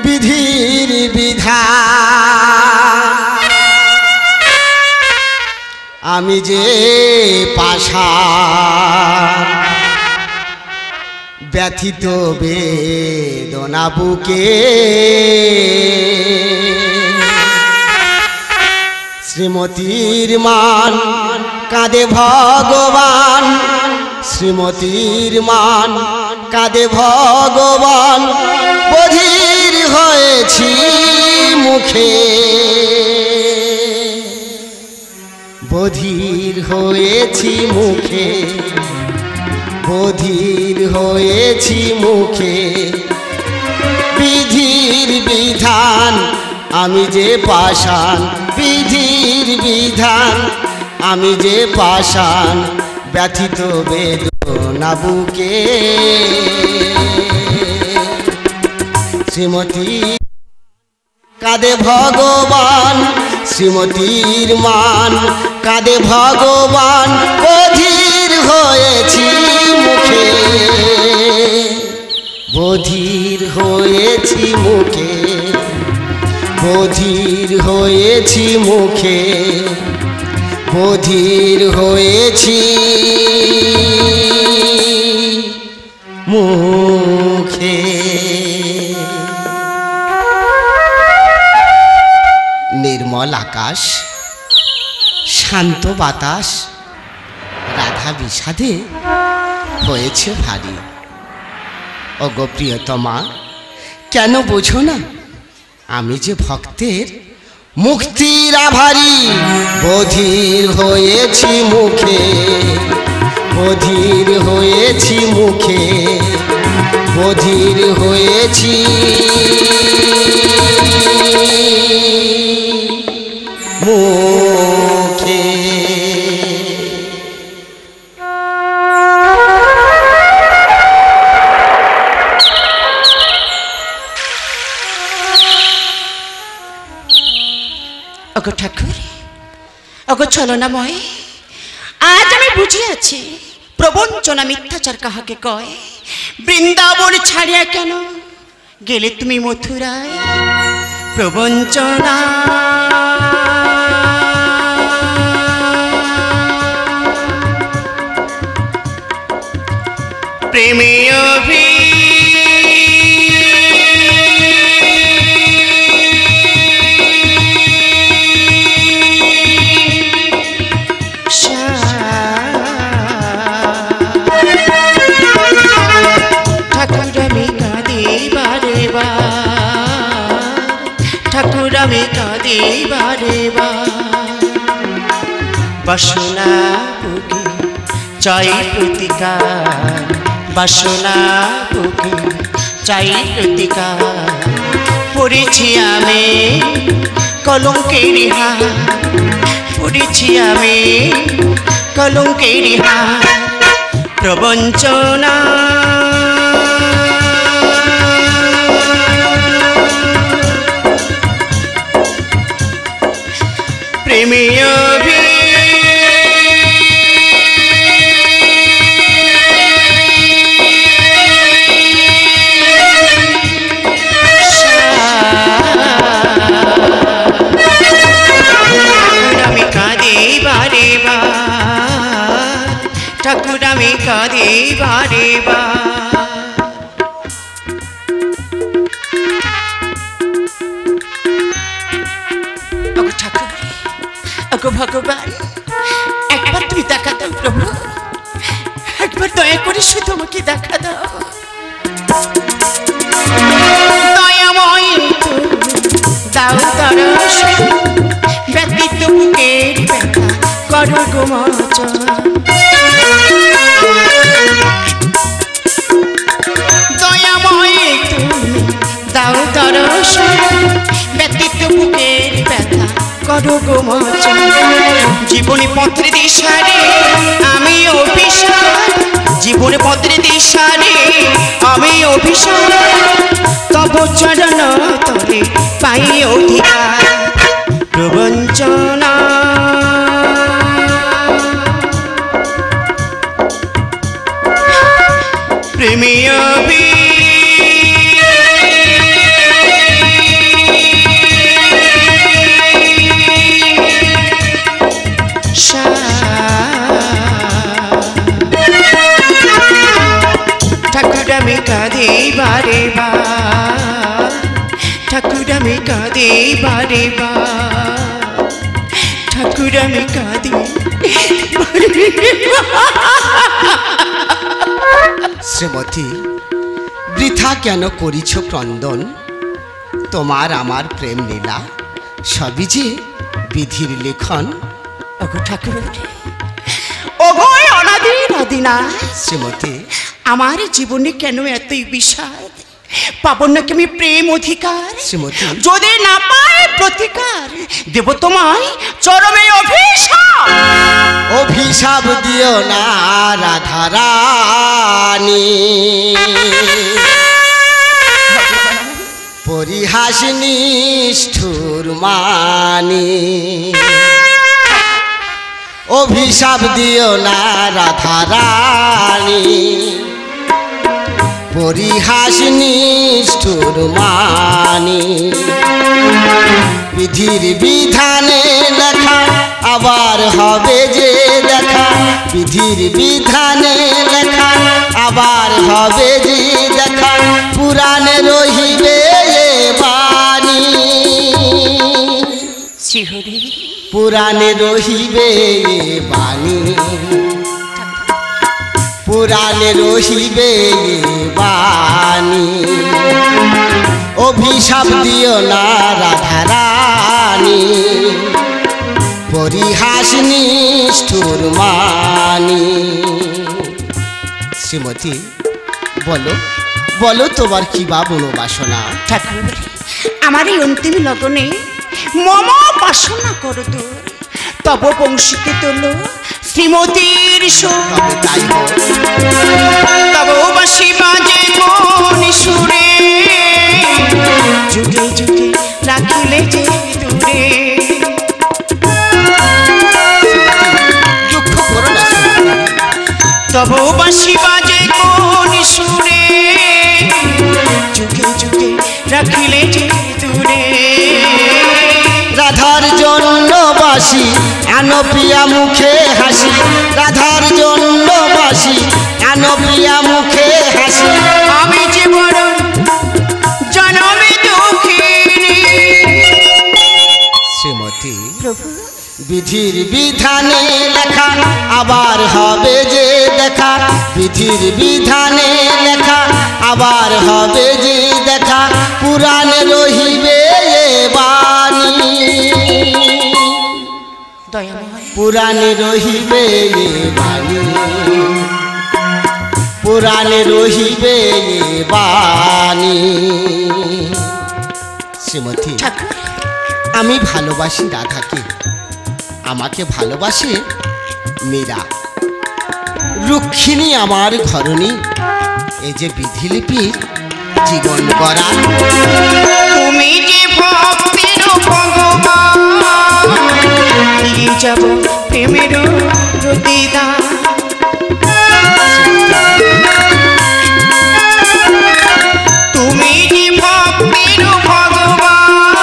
বিধির বিধান আমি যে পাষাণ ব্যথিত বেদনা বুকে শ্রীমতীর মান কাঁদে ভগবান শ্রীমতীর মান কাঁদে ভগবান বধির হয়েছি মুখে বধির হয়েছি মুখে বধির হয়েছি মুখে বিধির বিধান আমি যে পাষাণ বিধির বিধান আমি যে পাষাণ ব্যথিত বেদনা বুকে শ্রীমতী কাঁদে ভগবান শ্রীমতীর মান কাঁদে ভগবান বধির হয়েছি মুখে বধির হয়েছি মুখে বধির হয়েছি মুখে বধির হয়েছি মুখে নির্মল আকাশ শান্ত বাতাস রাধা বিষাদে হয়েছে ভারী ওগো প্রিয়তমা কেন বোঝো না আমি যে ভক্তের মুক্তির আভারী বধির হয়েছি মুখে বধির হয়েছি মুখে বধির হয়েছি মুখে ওগো ঠাকুর ওগো ছলনাময় আজ আমি বুঝিয়াছি প্রবঞ্চনা মিথ্যাচার কাহাকে কয় বৃন্দাবন ছাড়িয়া কেন গেলে তুমি মথুরায় প্রবঞ্চনা প্রেমে বাসনা বুকে চাই প্রতিকার বাসনা বুকে চাই প্রতিকার পড়েছি আমি কলঙ্কের হাত পড়েছি আমি কলঙ্কের হাত প্রবঞ্চনা প্রেমীয় ঠাকুর আমি কাঁদি বারে ওগো ঠাকুর ওগো ভগবান একবার তুমি দেখা দাও প্রভু একবার দয়া করে শুধু আমাকে দেখা দাও দয়াময় দাও দর্শন ব্যতীত বুকের ব্যথা করো গো মোচন দয়াময় তুমি দাও দর্শন ব্যতীত বুকের ব্যথা করো গো মোচন জীবনে পত্রে দিশারে আমি অভিশাপ জীবনে পত্রে দিশারে আমি অভিশাপ তব চরণ তলে পাই অধিকার প্রবঞ্চনা প্রেমীয় বারে বার ঠাকুর আমি কাঁদি শ্রীমতী, বৃথা কেন করিছ ক্রন্দন? তোমার আমার প্রেম লীলা সবই যে বিধির লেখন। ওগো ঠাকুর, ওগো অনাদির আদিনা, শ্রীমতী, আমার জীবনে কেন এতই বিষাদ? পাবো নাকি আমি প্রেম অধিকার? শ্রীমতী, যদি না পাই প্রতিকার, দেব তোমায় চরমে অভিশাপ। অভিশাপ দিও না রাধারানী, পরিহাস নিষ্ঠুর মানি। অভিশাপ দিও না রাধারানী, পরিহাস নিষ্ঠুর মানি। বিধির বিধানে লেখা আবার হবে যে দেখা, বিধির বিধানে লেখা আবার হবে যে দেখা, পুরাণে রহিবে এ বাণী। শ্রীহরি, পুরাণে রহিবে এ বাণী, পুরাণে রহিবে এ বাণী। অভিশাপ দিও না রাধারানী, পরিহাস নিষ্ঠুর মানি। শ্রীমতী, বলো বলো তোমার কি বা মনোবাসনা? ঠাকুর, আমার এই অন্তিম লগনে মম বাসনা করো দূর, তব বংশীকে তোলো শ্রীমতীর সুর। তবে তাই হোক। তব বাসি বাজে কোন সুরে, যুগে যুগে রাখিলে যে দূরে। দুঃখ করো না শ্রীমতী। তব বাসি বাজে কোন সুরে, যুগে যুগে রাখিলে যে দূরে। রাধার জন্য বাসি আনো প্রিয়া মুখে হাসি, রাধার জন্য বাসি আনো প্রিয়া মুখে হাসি। আমি যে বড় জনমে দুঃখিনী। শ্রীমতী, প্রভু, বিধির বিধানে লেখা আবার হবে যে দেখা, বিধির বিধানে লেখা আবার হবে যে দেখা, পুরাণে রহিবে এ বাণী। দয়াময়, পুরাণে রহিবে এ বাণী, পুরাণে রহিবে এ বাণী। শ্রীমতী, ঠাকুর, আমি ভালোবাসি রাধাকে, আমাকে ভালোবাসে মীরা। রুক্মিণী আমার ঘরণী, এই যে বিধিলিপির জীবন গড়া। তুমি যে ভক্তের ভগবান, দিয়ে যাব প্রেমের প্রতিদান। তুমি যে ভক্তের ভগবান,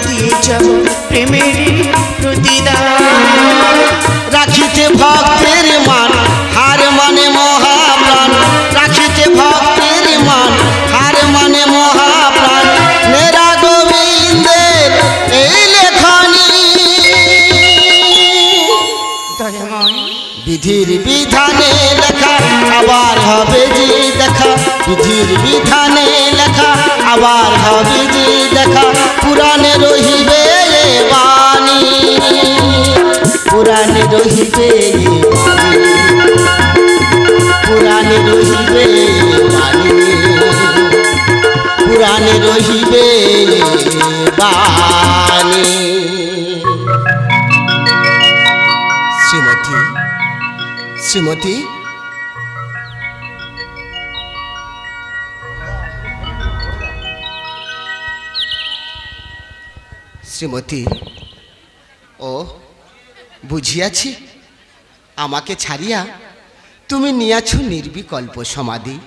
দিয়ে যাব প্রেমের প্রতিদান। রাখিতে ভক্তের মান হার মানে মহাপ্রাণ, রাখিতে ভক্তের মান হার মানে মহাপ্রাণ। মেরা গোবিন্দের এই লেখনী, দয়াময়, বিধির বিধানে লেখা আবার হবে যে দেখা, বিধির বিধানে লেখা আবার হবে যে দেখা, পুরাণে রহিবে এ বাণী, পুরাণে রহিবে এ বাণী, পুরাণে রহিবে এ বাণী, পুরাণে রহিবে এ বাণী। শ্রীমতী, শ্রীমতী, শ্রীমতী, ও বুঝিয়াছি, আমাকে ছাড়িয়া তুমি নিয়াছ নির্বিকল্প সমাধি।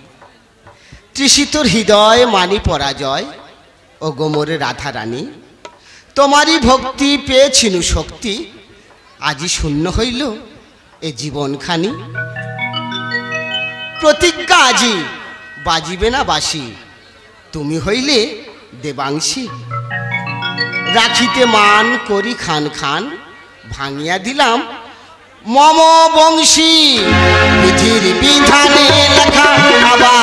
তৃষিতর হৃদয় মানি পরাজয়, ও গোমরে রাধারানী। তোমারই ভক্তি পেয়েছিনু শক্তি, আজি শূন্য হইল এ জীবনখানি। প্রতিজ্ঞা আজি বাজিবে না বাসি, তুমি হইলে দেবাংশী। রাখিতে মান করি খান খান ভাঙিয়া দিলাম মম বংশী বিধির বিধানে লেখা আবার